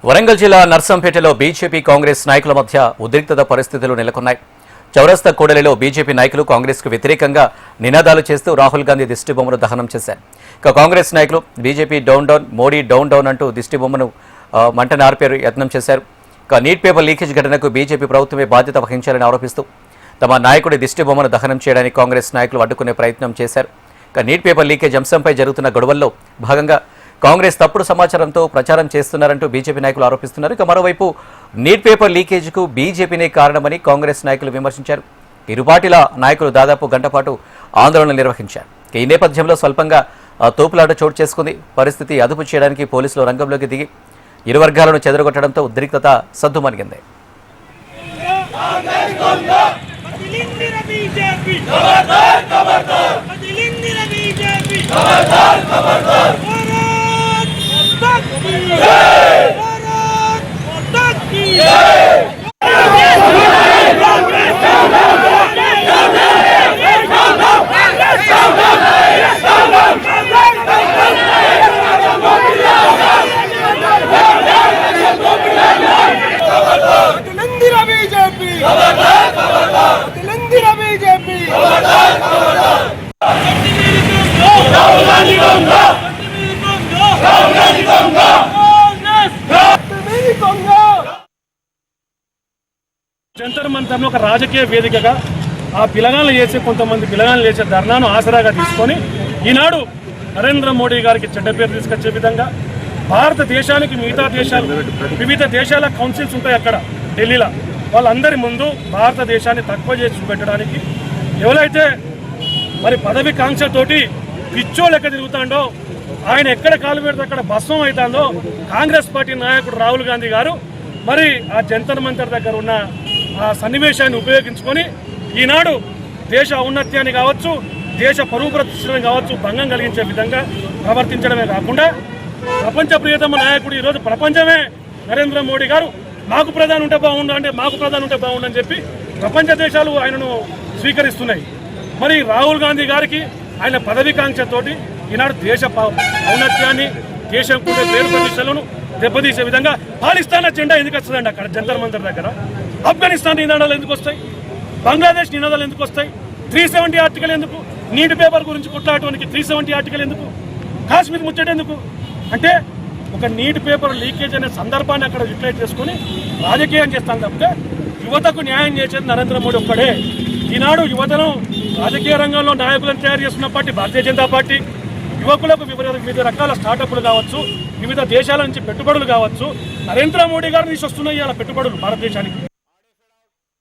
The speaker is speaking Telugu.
వరంగల్ జిల్లా నర్సంపేటలో బీజేపీ కాంగ్రెస్ నాయకుల మధ్య ఉద్రిక్తత పరిస్థితులు నెలకొన్నాయి. చౌరస్తా కూడలిలో బీజేపీ నాయకులు కాంగ్రెస్ కు వ్యతిరేకంగా నినాదాలు చేస్తూ రాహుల్ గాంధీ దిష్టిబొమ్మను దహనం చేశారు. ఇక కాంగ్రెస్ నాయకులు BJP down down, Modi down down అంటూ దిష్టిబొమ్మను మంటను ఆర్పే యత్నం చేశారు. ఇక నీట్ పేపర్ లీకేజ్ ఘటనకు బీజేపీ ప్రభుత్వమే బాధ్యత వహించాలని ఆరోపిస్తూ తమ నాయకుడి దిష్టిబొమ్మను దహనం చేయడానికి కాంగ్రెస్ నాయకులు అడ్డుకునే ప్రయత్నం చేశారు. ఇక నీట్ పేపర్ లీకేజ్ అంశంపై జరుగుతున్న గొడవల్లో భాగంగా కాంగ్రెస్ తప్పుడు సమాచారంతో ప్రచారం చేస్తున్నారంటూ బీజేపీ నాయకులు ఆరోపిస్తున్నారు. ఇక మరోవైపు నీట్ పేపర్ లీకేజ్కు బీజేపీనే కారణమని కాంగ్రెస్ నాయకులు విమర్శించారు. ఇరు పార్టీల నాయకులు దాదాపు గంట పాటు ఆందోళన నిర్వహించారు. ఈ నేపథ్యంలో స్వల్పంగా తోపులాట చోటు చేసుకుంది. పరిస్థితి అదుపు చేయడానికి పోలీసులు రంగంలోకి దిగి ఇరు వర్గాలను చెదరగొట్టడంతో ఉద్రిక్తత సద్దుమణిగింది. జంతర్ మంతర్ను ఒక రాజకీయ వేదికగా ఆ పిలగాలు చేసే కొంతమంది పిలగాలు చేసే ధర్నాను ఆసరాగా తీసుకొని ఈనాడు నరేంద్ర మోడీ గారికి చెడ్డ పేరు తీసుకొచ్చే విధంగా భారతదేశానికి మిగతా దేశాలు వివిధ దేశాల కౌన్సిల్స్ ఉంటాయి అక్కడ ఢిల్లీలో, వాళ్ళందరి ముందు భారతదేశాన్ని తక్కువ చేసి చూపెట్టడానికి ఎవరైతే మరి పదవి కాంక్షతోటి పిచ్చో లెక్క తిరుగుతాడో, ఆయన ఎక్కడ కాలు పెడితే అక్కడ భస్మం అవుతుందో కాంగ్రెస్ పార్టీ నాయకుడు రాహుల్ గాంధీ గారు మరి ఆ జంతర్ మంతర్ దగ్గర ఉన్న ఆ సన్నివేశాన్ని ఉపయోగించుకొని ఈనాడు దేశ ఔన్నత్యాన్ని కావచ్చు, దేశ పరువు ప్రతిష్టలను కావచ్చు భంగం కలిగించే విధంగా ప్రవర్తించడమే కాకుండా ప్రపంచ ప్రియతమ నాయకుడు ఈరోజు ప్రపంచమే నరేంద్ర మోడీ గారు మాకు ప్రధాని ఉంటే బాగుండు అంటే మాకు ప్రధాని ఉంటే బాగుండని చెప్పి ప్రపంచ దేశాలు ఆయనను స్వీకరిస్తున్నాయి. మరి రాహుల్ గాంధీ గారికి ఆయన పదవికాంక్షతోటి ఈనాడు దేశ ఔన్నత్యాన్ని, దేశం కూడా పేరు ప్రతిష్టలను దెబ్బతీసే విధంగా పాకిస్తాన్ జెండా ఎందుకు వస్తుందండి అక్కడ జంతర్ మంతర్ దగ్గర? ఆఫ్ఘనిస్తాన్ నినాదాలు ఎందుకు వస్తాయి? బంగ్లాదేశ్ నినాదాలు ఎందుకు వస్తాయి? 370 ఆర్టికల్ ఎందుకు? నీటి పేపర్ గురించి కొట్లాడటానికి 370 ఆర్టికల్ ఎందుకు? కాశ్మీర్ ముచ్చట ఎందుకు? అంటే ఒక నీటి పేపర్ లీకేజ్ అనే సందర్భాన్ని అక్కడ యూటిలైజ్ చేసుకుని రాజకీయం చేస్తాను తప్పితే యువతకు న్యాయం చేసేది నరేంద్ర మోడీ ఒక్కడే. ఈనాడు యువతను రాజకీయ రంగంలో నాయకులను తయారు చేస్తున్న పార్టీ భారతీయ జనతా పార్టీ. యువకులకు వివిధ రకాల స్టార్టప్లు కావచ్చు, వివిధ దేశాల నుంచి పెట్టుబడులు కావచ్చు, నరేంద్ర మోడీ గారు తీసుకొస్తున్నాయి ఇలా పెట్టుబడులు భారతదేశానికి.